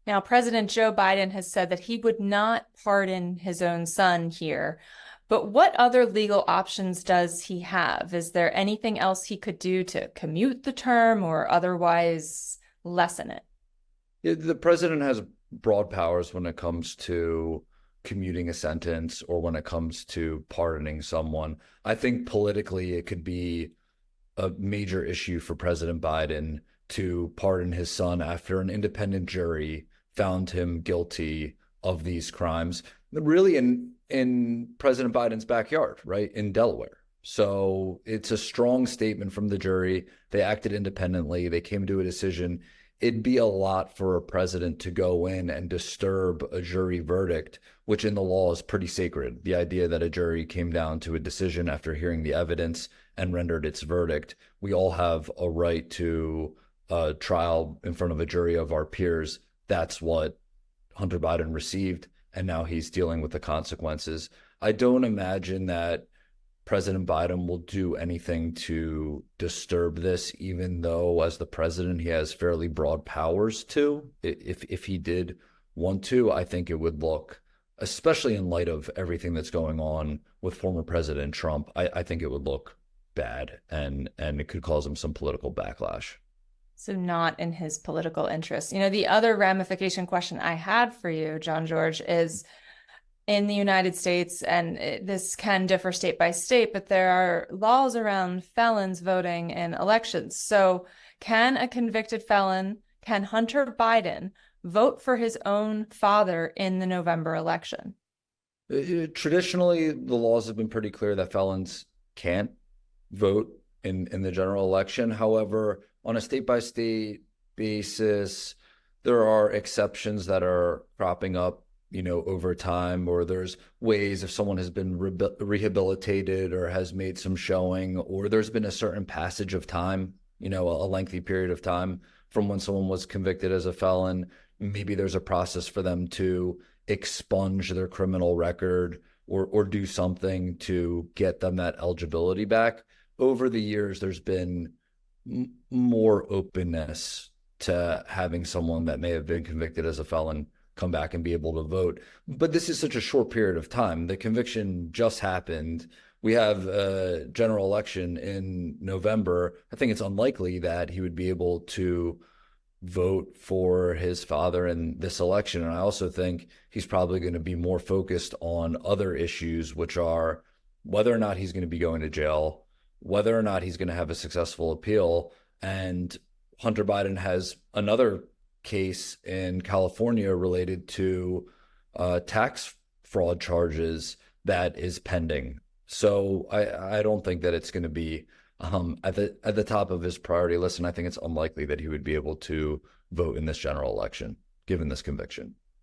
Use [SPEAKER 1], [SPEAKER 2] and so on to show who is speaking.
[SPEAKER 1] Now, President Joe Biden has said that he would not pardon his own son here. But what other legal options does he have? Is there anything else he could do to commute the term or otherwise lessen it?
[SPEAKER 2] Yeah, the president has broad powers when it comes to commuting a sentence or when it comes to pardoning someone. I think politically it could be a major issue for President Biden to pardon his son after an independent jury found him guilty of these crimes, really in President Biden's backyard, right, in Delaware. So it's a strong statement from the jury. They acted independently. They came to a decision. It'd be a lot for a president to go in and disturb a jury verdict, which in the law is pretty sacred. The idea that a jury came down to a decision after hearing the evidence and rendered its verdict. We all have a right to a trial in front of a jury of our peers. That's what Hunter Biden received, and now he's dealing with the consequences. I don't imagine that President Biden will do anything to disturb this, even though as the president, he has fairly broad powers to. If he did want to, I think it would look, especially in light of everything that's going on with former President Trump, I think it would look bad and it could cause him some political backlash.
[SPEAKER 1] So not in his political interest. The other ramification question I had for you, Jon-Jorge, is in the United States, and this can differ state by state, but there are laws around felons voting in elections. So can a convicted felon, can Hunter Biden vote for his own father in the November election?
[SPEAKER 2] Traditionally, the laws have been pretty clear that felons can't vote in the general election. However, on a state by state basis, there are exceptions that are cropping up, over time, or there's ways if someone has been rehabilitated or has made some showing, or there's been a certain passage of time, a lengthy period of time from when someone was convicted as a felon. Maybe there's a process for them to expunge their criminal record or do something to get them that eligibility back. Over the years, there's been more openness to having someone that may have been convicted as a felon come back and be able to vote. But this is such a short period of time. The conviction just happened. We have a general election in November. I think it's unlikely that he would be able to vote for his father in this election. And I also think he's probably going to be more focused on other issues, which are whether or not he's going to be going to jail, whether or not he's going to have a successful appeal. And Hunter Biden has another case in California related to tax fraud charges that is pending. So I don't think that it's going to be at the top of his priority list, and I think it's unlikely that he would be able to vote in this general election, given this conviction.